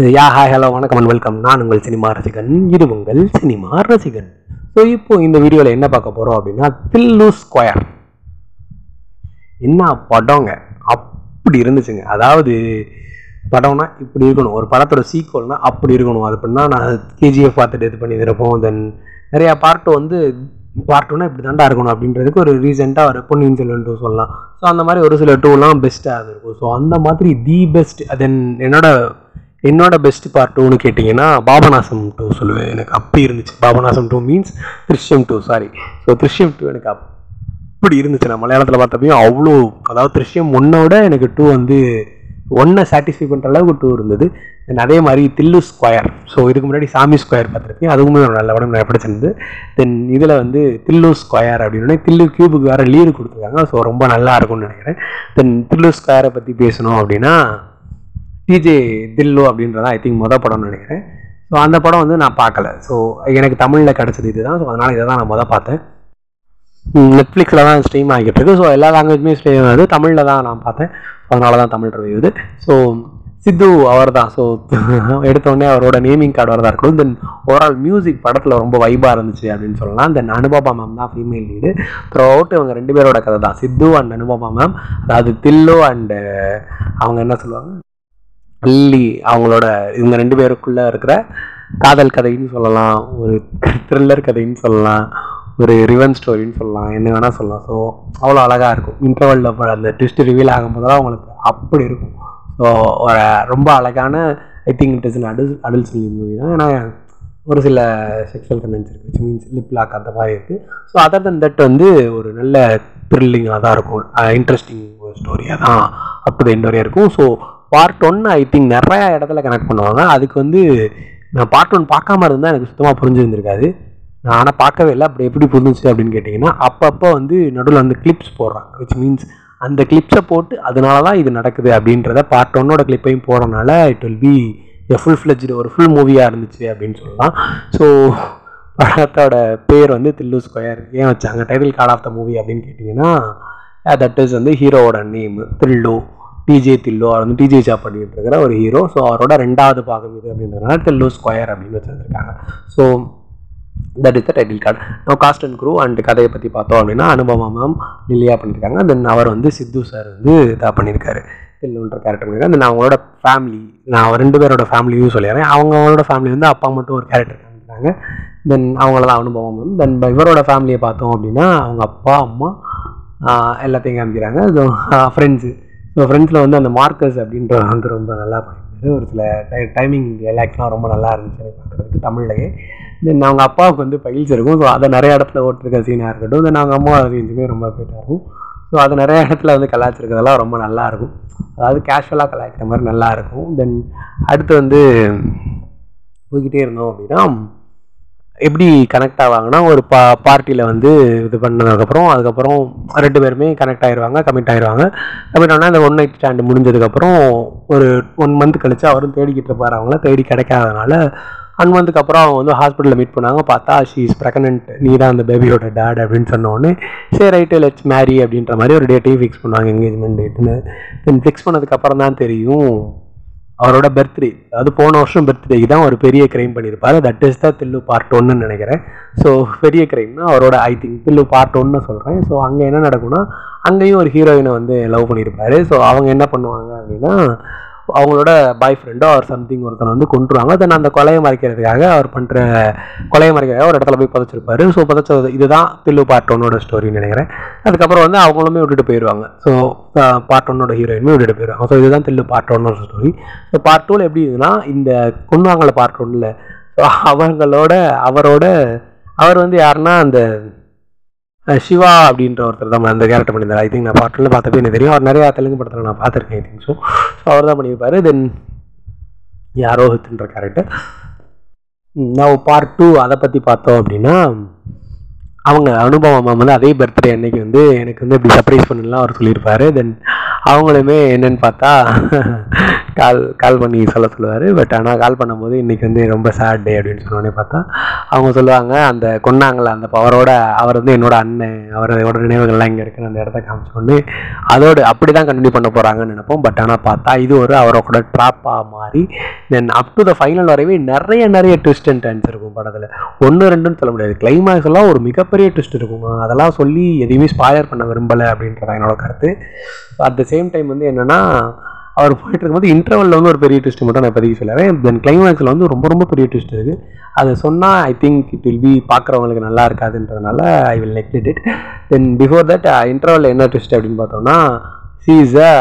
Hi hello வணக்கம் and welcome. நான் உங்கள் சினிமா ரசிகன், இது உங்கள் சினிமா ரசிகன். ஸோ இப்போ இந்த வீடியோவில் என்ன பார்க்க போகிறோம் அப்படின்னா, தில்லு ஸ்கொயர். என்ன படங்க, அப்படி இருந்துச்சுங்க. அதாவது படம்னா இப்படி இருக்கணும், ஒரு படத்தோட சீக்வல்னா அப்படி இருக்கணும். அது பண்ணா நான் கேஜிஎஃப் பார்த்துட்டு இது பண்ணியிருப்போம். தென் நிறையா பார்ட் ஒன்னா இப்படி தாண்டா இருக்கணும் அப்படின்றதுக்கு ஒரு ரீசெண்டாக ஒரு பொன்னியின் செல்வன் 2 சொல்லலாம். ஸோ அந்த மாதிரி ஒரு சில 2லாம் பெஸ்ட்டாக இருக்கும். ஸோ அந்த மாதிரி தி பெஸ்ட். தென் என்னோட பெஸ்ட் பார்ட் 2ன்னு கேட்டிங்கன்னா பாபநாசம் 2 சொல்லுவேன். எனக்கு அப்படி இருந்துச்சு. பாபநாசம் 2 மீன்ஸ் திருஷ்யம் 2, சாரி. ஸோ திருஷ்யம் 2 எனக்கு அப்படி இருந்துச்சு. நான் மலையாளத்தில் பார்த்தப்பையும் அவ்வளோ, அதாவது திருஷ்யம் 1ஓட எனக்கு 2 வந்து 1 சாட்டிஸ்ஃபை பண்ணுற அளவுக்கு 2 இருந்தது. தென் அதே மாதிரி தில்லு ஸ்கொயர். ஸோ இதுக்கு முன்னாடி சாமி ஸ்கொயர் பார்த்துருக்கேன், அதுவுமே ஒரு நல்ல படம், நான் பிடிச்சிருந்து. தென் இதில் வந்து தில்லு ஸ்கொயர் அப்படின்னு தில்லு கியூபுக்கு வேறு லீடு கொடுத்துருக்காங்க. ஸோ ரொம்ப நல்லா இருக்கும்னு நினைக்கிறேன். தென் தில்லு ஸ்கொயரை பற்றி பேசணும் அப்படின்னா, டிஜே தில்லு அப்படின்றத ஐ திங்க் படம்னு நினைக்கிறேன். ஸோ அந்த படம் வந்து நான் பார்க்கல. ஸோ எனக்கு தமிழில் கிடச்சது இதுதான். ஸோ அதனால் இதை தான் நான் பார்த்தேன். நெட்ஃப்ளிக்ஸில் தான் ஸ்ட்ரீம் ஆகிட்டு இருக்கு. ஸோ எல்லா லாங்குவேஜுமே ஸ்ட்ரீம் ஆகுது, தமிழில் தான் நான் பார்த்தேன். அதனால தான் தமிழ் ரிவ்யூ இது. ஸோ சித்து அவர் தான். ஸோ எடுத்தோடனே அவரோட நேமிங் கார்டு வரதான் இருக்கணும். தென் ஓவரால் மியூசிக் படத்தில் ரொம்ப வைபாக இருந்துச்சு அப்படின்னு சொல்லலாம். தென் அனுபவா மேம் தான் ஃபீமேல் லீடு. த்ரூ அவுட் இவங்க 2 பேரோட கதை தான், சித்து அண்ட் அனுபவா மேம். அதாவது தில்லு அண்டு அவங்க என்ன சொல்லுவாங்க, அள்ளி, அவங்களோட இவங்க 2 பேருக்குள்ளே இருக்கிற காதல் கதைன்னு சொல்லலாம், ஒரு த்ரில்லர் கதைன்னு சொல்லலாம், ஒரு ரிவன் ஸ்டோரின்னு சொல்லலாம், என்ன வேணால் சொல்லலாம். ஸோ அவ்வளோ அழகாக இருக்கும். இன்டர்வலில் அந்த ட்விஸ்ட் ரிவீல் ஆகும்போதெல்லாம் அவங்களுக்கு அப்படி இருக்கும். ஸோ ஒரு ரொம்ப அழகான, ஐ think it is adult film movie தான். ஏன்னா ஒரு சில செக்ஷுவல் கண்டென்ட்ஸ் இருக்குது, விச் மீன்ஸ் லிப் லாக் அந்த மாதிரி இருக்குது. ஸோ அதர் தன் தட் வந்து ஒரு நல்ல த்ரில்லிங்காக தான் இருக்கும், இன்ட்ரெஸ்டிங் ஸ்டோரியாக தான் அப் டு த எண்ட் வரையும் இருக்கும். ஸோ பார்ட் 1 ஐ திங்க் நிறையா இடத்துல கனெக்ட் பண்ணுவாங்க. அதுக்கு வந்து நான் பார்ட் 1 பார்க்காம இருந்தால் எனக்கு சுத்தமாக புரிஞ்சுருந்துருக்காது. நான் ஆனால் பார்க்கவே இல்லை. அப்படி எப்படி புரிஞ்சிச்சு அப்படின்னு கேட்டிங்கன்னா, அப்பப்போ வந்து நடுவில் வந்து கிளிப்ஸ் போடுறாங்க, விச் மீன்ஸ் அந்த கிளிப்ஸை போட்டு அதனால தான் இது நடக்குது அப்படின்றத பார்ட் 1ஓட கிளிப்பையும் போடுறதுனால it will B a full-fledged ஒரு ஃபுல் மூவியாக இருந்துச்சு அப்படின்னு சொல்லலாம். ஸோ படத்தோட பேர் வந்து தில்லு ஸ்கொயர் ஏன் வச்சாங்க, title card of the movie அப்படின்னு கேட்டிங்கன்னா, தட் இஸ் வந்து ஹீரோவோட நேம் தில்லு, டிஜே தில்லு. அவர் வந்து டிஜே ஜாப் பண்ணிட்டு இருக்கிற ஒரு ஹீரோ. ஸோ அவரோட 2வது பாகம் இது அப்படின்றதுனால தில்லு ஸ்கொயர் அப்படின்னு வச்சுருந்துருக்காங்க. So that is the title card. நம்ம காஸ்ட் அண்ட் க்ரூ அண்ட் கதையை பற்றி பார்த்தோம் அப்படின்னா, அனுபவா மேம் லில்லியா பண்ணியிருக்காங்க. தென் அவர் வந்து சித்து சார் வந்து இதாக பண்ணியிருக்காரு, தில்லுன்ற கேரக்டர் பண்ணியிருக்காங்க. தென் அவங்களோட ஃபேமிலி, நான் 2 பேரோட ஃபேமிலியும் சொல்லிடுறேன். அவங்களோட ஃபேமிலி வந்து அப்பா மட்டும் ஒரு கேரக்டர் பண்ணியிருக்காங்க. தென் அவங்கள தான் அனுபவம் மேம். தென் இவரோட ஃபேமிலியை பார்த்தோம் அப்படின்னா, அவங்க அப்பா அம்மா எல்லாத்தையும் காமிக்கிறாங்க. So friends. ஸோ ஃப்ரெண்ட்ஸில் வந்து அந்த மார்க்கஸ் அப்படின்ற வந்து ரொம்ப நல்லா பண்ணியிருந்தாரு. ஒரு சில டைமிங் டைலாக்ஸ்லாம் ரொம்ப நல்லா இருந்துச்சு எனக்கு பார்க்குறதுக்கு தமிழ்லையே. தென் அவங்க அப்பாவுக்கு வந்து பைல்ஸ் இருக்கும். ஸோ அதை நிறைய இடத்துல ஓட்டிருக்க சீனாக இருக்கட்டும். தென் அவங்க அம்மா ரேஞ்சுமே ரொம்ப போயிட்டாக இருக்கும். ஸோ அது நிறைய இடத்துல வந்து கலாச்சிருக்கிறதெல்லாம் ரொம்ப நல்லாயிருக்கும். அதாவது கேஷுவலாக கலாய்க்கிற மாதிரி நல்லாயிருக்கும். தென் அடுத்து வந்து போய்கிட்டே இருந்தோம் அப்படின்னா, எப்படி கனெக்ட் ஆவாங்கன்னா, ஒரு பார்ட்டியில் வந்து இது பண்ணதுக்கப்புறம் அதுக்கப்புறம் 2 பேருமே கனெக்ட் ஆகிடுவாங்க, கமிட் ஆகிடுவாங்க. கமிட் ஆனால் அந்த 1 நைட் ஸ்டாண்டு முடிஞ்சதுக்கப்புறம் ஒரு 1 மந்த் கழிச்சு அவரும் தேடிக்கிட்டு இருப்பார். அவங்கள தேடி கிடைக்காதனால 1 மந்த்துக்கு அப்புறம் அவங்க வந்து ஹாஸ்பிட்டலில் மீட் பண்ணாங்க. பார்த்தா ஷீ இஸ் ப்ரெக்னென்ட், நீ தான் அந்த பேபியோட டேட் அப்படின்னு சொன்னோடனே, சரி ரைட்டு லெட்ஸ் மேரி அப்படின்ற மாதிரி ஒரு டேட்டையும் ஃபிக்ஸ் பண்ணுவாங்க, என்கேஜ்மெண்ட் டேட்டுன்னு. தென் ஃபிக்ஸ் பண்ணதுக்கப்புறம் தான் தெரியும் அவரோட பர்த்டே, அதாவது போன வருஷம் பர்த்டேக்கு தான் ஒரு பெரிய க்ரைம் பண்ணியிருப்பார். தட் இஸ் த தில்லு பார்ட் 1ன்னு நினைக்கிறேன். ஸோ பெரிய க்ரைம்னா அவரோட ஐ திங்க் தில்லு பார்ட் 1ன்னு சொல்கிறேன். ஸோ அங்கே என்ன நடக்கும்னா, அங்கேயும் ஒரு ஹீரோயினை வந்து லவ் பண்ணியிருப்பார். ஸோ அவங்க என்ன பண்ணுவாங்க அப்படின்னா, அவங்களோட பாய் ஃப்ரெண்டோ அவர் சம்திங் ஒருத்தனை வந்து கொண்டுருவாங்க. தென் அந்த கொலையை மறைக்கிறதுக்காக அவர் பண்ணுற கொலையை மறைக்கிறதுக்காக ஒரு இடத்துல போய் புதைச்சிருப்பாரு. ஸோ புதைச்சது இதுதான் தில்லு பார்ட் 1ஓட ஸ்டோரின்னு நினைக்கிறேன். அதுக்கப்புறம் வந்து அவங்களுமே விட்டுட்டு போயிடுவாங்க. ஸோ பார்ட் 1ஓட ஹீரோயினுமே விட்டுட்டு போயிடுவாங்க. ஸோ இதுதான் தில்லு பார்ட் 1ஓட ஸ்டோரி. ஸோ பார்ட் 2ல் எப்படி இதுனா, இந்த கொண்டுவாங்கள பார்ட் 1ல் ஸோ அவர் வந்து யாருன்னா அந்த சிவா அப்படின்ற ஒருத்தர் தான் அந்த கேரக்டர் பண்ணியிருந்தார். ஐ திங்க் நான் பார்ட் 1ல் பார்த்தப்பே எனக்கு தெரியும். அவர் நிறையா தெலுங்கு படத்தில் நான் பார்த்துருக்கேன் ஐ திங்க். ஸோ அவர் தான் பண்ணியிருப்பார். தென் ரோஹித்ன்ற கேரக்டர். நான் பார்ட் 2 அதை பற்றி பார்த்தோம் அப்படின்னா, அவங்க அனுபவம் வந்து அதே பர்த்டே அன்னைக்கு வந்து எனக்கு வந்து இப்படி சர்ப்ரைஸ் பண்ணலாம் அவர் சொல்லியிருப்பார். தென் அவங்களுமே என்னென்னு பார்த்தா கால் பண்ணி சொல்லுவார். பட் ஆனால் கால் பண்ணும்போது இன்றைக்கி வந்து ரொம்ப சேட் டே அப்படின்னு சொன்னோடனே பார்த்தா அவங்க சொல்லுவாங்க, அந்த கொன்னாங்கள அந்த பவரோட அவர் வந்து என்னோட அண்ணன், அவரோட நினைவுகள்லாம் இங்கே இருக்குன்னு அந்த இடத்த காமிச்சோடனே அதோடு அப்படி தான் கண்டினியூ பண்ண போகிறாங்கன்னு நினைப்போம். பட் ஆனால் பார்த்தா இது ஒரு அவரோட ட்ராப்பாக மாறி தென் அப் டு த ஃபைனல் வரைவே நிறைய ட்விஸ்ட் அண்ட் டர்ன்ஸ் இருக்கும் படத்தில். 1-2ன்னு சொல்ல முடியாது. கிளைமேக்ஸ் எல்லாம் ஒரு மிகப்பெரிய ட்விஸ்ட் இருக்கும். அதெல்லாம் சொல்லி எதையுமே ஸ்பாயர் பண்ண விரும்பலை அப்படின்றதான் என்னோட கருத்து. அட் த சேம் டைம் வந்து என்னென்னா, அவர் போயிட்டு இருக்கும்போது இன்டர்வலில் வந்து ஒரு பெரிய ட்விஸ்ட் மட்டும் நான் இப்போதைக்கு சொல்லுறேன். தென் கிளைமேக்ஸில் வந்து ரொம்ப பெரிய ட்விஸ்ட் இருக்குது. அதை சொன்னால் I think it will be பார்க்குறவங்களுக்கு நல்லா இருக்காதுன்றதுனால I will neglect it. Then before that இன்டர்வலில் என்ன ட்விஸ்ட் அப்படின்னு பார்த்தோம்னா, she is a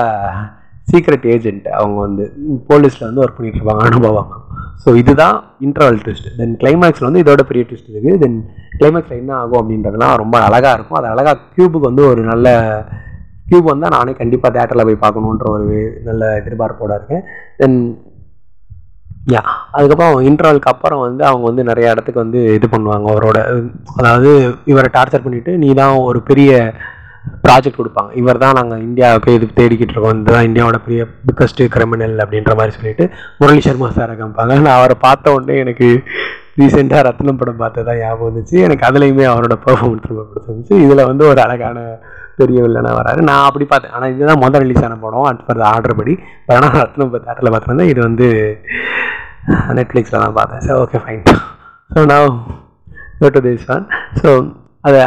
secret agent. அவங்க வந்து போலீஸில் வந்து ஒர்க் பண்ணிட்டு இருப்பாங்க, அனுபவம். ஸோ இதுதான் இன்டர்வல் ட்விஸ்ட். தென் கிளைமேக்ஸில் வந்து இதோட பெரிய ட்விஸ்ட் இருக்குது. தென் கிளைமேக்ஸில் என்ன ஆகும் அப்படின்றதுலாம் ரொம்ப அழகாக இருக்கும். அது அழகாக க்யூபுக்கு வந்து ஒரு நல்ல க்யூப் வந்தால் நானே கண்டிப்பாக தேட்டரில் போய் பார்க்கணுன்ற ஒரு நல்ல எதிர்பார்ப்போடு இருக்கேன். தென் அதுக்கப்புறம் இன்டர்வலுக்கு அப்புறம் வந்து அவங்க வந்து நிறைய இடத்துக்கு வந்து இது பண்ணுவாங்க. அவரோட அதாவது இவரை டார்ச்சர் பண்ணிவிட்டு நீ தான் ஒரு பெரிய ப்ராஜெக்ட் கொடுப்பாங்க. இவர் தான் நாங்கள் இந்தியாவுக்கு இது தேடிக்கிட்டு இருக்கோம், இதுதான் இந்தியாவோட பெரிய பிக்கஸ்ட் கிரிமினல் அப்படின்ற மாதிரி சொல்லிட்டு முரளி சர்மா சாரை காமிப்பாங்க. நான் அவரை பார்த்த உடனே எனக்கு ரீசெண்டாக ரத்னம் படம் பார்த்ததான் ஞாபகம் வந்துச்சு. எனக்கு அதுலேயுமே அவரோட பெர்ஃபார்மன்ஸ் ரொம்ப பிடிச்சிருந்துச்சு. இதில் வந்து ஒரு அழகான பெரிய வில்லனாக வராரு. நான் அப்படி பார்த்தேன். ஆனால் இதுதான் முதல் ரிலீஸ் ஆன படம் அட் ஃபார் த ஆர்டர் படி. ஆனால் ரத்னம் தேட்டரில் பார்த்துருந்தேன். இது வந்து நெட்ஃப்ளிக்ஸில் தான் பார்த்தேன். So okay fine. ஸோ நான் go to this one. So அதை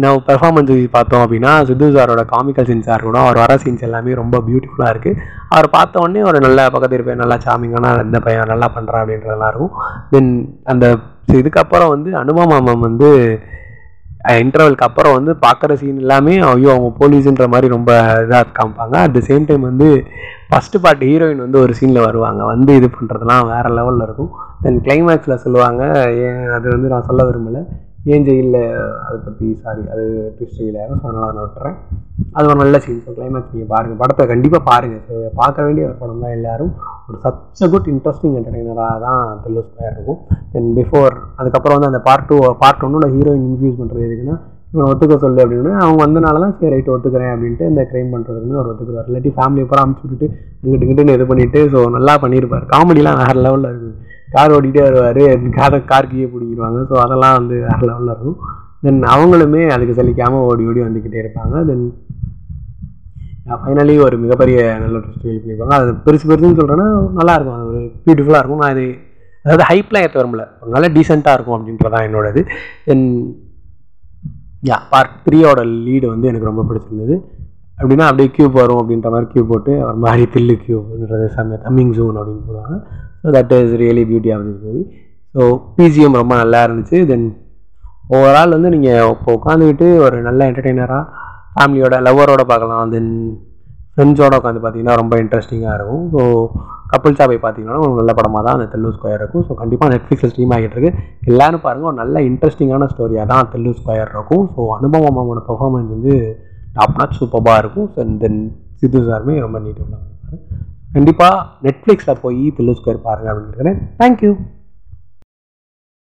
நான் பெர்ஃபார்மன்ஸ் பார்த்தோம் அப்படின்னா, சித்து சாரோட காமிக்கல் சீன்ஸாக இருக்கணும், அவர் வர சீன்ஸ் எல்லாமே ரொம்ப பியூட்டிஃபுல்லாக இருக்குது. அவர் பார்த்த உடனே ஒரு நல்ல பக்கத்து இருப்பேன், நல்லா சாமிங்கான இந்த பையன் நல்லா பண்ணுறான் அப்படின்றதெல்லாம் இருக்கும். தென் அந்த இதுக்கப்புறம் வந்து அனுபவம் வந்து இன்டர்வலுக்கு அப்புறம் வந்து பார்க்குற சீன் எல்லாமே ஐயோ அவங்க போலீஸுன்ற மாதிரி ரொம்ப இதாக காமிப்பாங்க. அட் த சேம் டைம் வந்து ஃபஸ்ட்டு பார்ட் ஹீரோயின் வந்து ஒரு சீனில் வருவாங்க, வந்து இது பண்ணுறதுலாம் வேறு லெவலில் இருக்கும். தென் கிளைமேக்ஸில் சொல்லுவாங்க, அது வந்து நான் சொல்ல விரும்பலை, ஏன் ஜெயிலில் அதை பற்றி அது ட்விஸ்ட் இல்லையாரும். ஸோ அதனால் நான் விட்டுறேன். அது ஒரு நல்ல சீன். ஸோ கிளைமேக்ஸ் நீங்கள் பாருங்கள், படத்தை கண்டிப்பாக பாருங்கள். ஸோ பார்க்க வேண்டிய ஒரு படம் தான் எல்லோரும். ஒரு சச் குட் இன்ட்ரெஸ்டிங் என்டர்டெய்னராக தான் தில்லு ஸ்கொயர் இருக்கும். தென் பிஃபோர் அதுக்கப்புறம் வந்து அந்த பார்ட் 1 ஹீரோயின் இன்ஃபியூஸ் பண்ணுறது எதுக்குன்னா, இவனை ஒத்துக்க சொல்லு அப்படின்னு அவங்க வந்தனால தான் சரி ரைட்டு ஒத்துக்கிறேன் அப்படின்ட்டு இந்த க்ரைம் பண்ணுறதுக்குமே அவர் ஒத்துக்குவார். இல்லாட்டி ஃபேமிலியை பூரா அமுச்சு விட்டுட்டு இங்கிட்டுன்னு இது பண்ணிவிட்டு ஸோ நல்லா பண்ணியிருப்பார். காமெடிலாம் வேறு லெவலில் இருக்குது. கார் ஓட்டிகிட்டே வருவார், கார் கீழே பிடிக்கிடுவாங்க. ஸோ அதெல்லாம் வந்து வேறு லெவலில் இருக்கும். தென் அவங்களுமே அதுக்கு சலிக்காமல் ஓடி வந்துக்கிட்டே இருப்பாங்க. தென் ஃபைனலி ஒரு மிகப்பெரிய நல்ல ட்விஸ்ட் ஃபீல் பண்ணியிருப்பாங்க. அது பெருசுன்னு சொல்கிறேன்னா நல்லாயிருக்கும், அது ஒரு பியூட்டிஃபுல்லாக இருக்கும். நான் இது அதாவது ஹைப்லாம் ஏற்ற வரும்ல, ஒரு நல்ல டீசெண்டாக இருக்கும் அப்படின்றதான் என்னோடது. தென் பார்ட் 3யோட லீடு வந்து எனக்கு ரொம்ப பிடிச்சிருந்தது. அப்படின்னா அப்படியே கியூப் வரும் அப்படின்ற மாதிரி கியூப் போட்டு ஒரு மாதிரி தில்லு கியூப்ன்றது கம்மிங் ஜூன் அப்படின்னு போடுவாங்க. So that is really beauty of this movie. So BGM ரொம்ப நல்லா இருந்துச்சு. தென் ஓவரால் வந்து நீங்கள் இப்போ உட்காந்துக்கிட்டு ஒரு நல்ல என்டர்டெய்னராக ஃபேமிலியோட லவ்வரோட பார்க்கலாம். தென் ஃப்ரெண்ட்ஸோடு உட்காந்து பார்த்தீங்கன்னா ரொம்ப இன்ட்ரெஸ்டிங்காக இருக்கும். ஸோ கப்புள்ஸாக போய் பார்த்தீங்கன்னா ஒரு நல்ல படமாக தான் அந்த தில்லு ஸ்கொயர் இருக்கும். ஸோ கண்டிப்பாக நெட்ஃப்ளிக்ஸில் ஸ்ட்ரீம் ஆகிட்டு இருக்கு. எல்லோரும் பாருங்கள், ஒரு நல்ல இன்ட்ரெஸ்டிங்கான ஸ்டோரியாக தான் தில்லு ஸ்கொயர் இருக்கும். ஸோ அனுபவம் அவங்களோட பெர்ஃபார்மன்ஸ் வந்து டாப் நாச் சூப்பராக இருக்கும். தென் சித்து சாருமே ரொம்ப நீட்டாக இருப்பாங்க. கண்டிப்பாக நெட்ஃப்ளிக்ஸில் போய் தில்லு ஸ்கொயர் பாருங்கள் அப்படின்னு நினைக்கிறேன். தேங்க்யூ.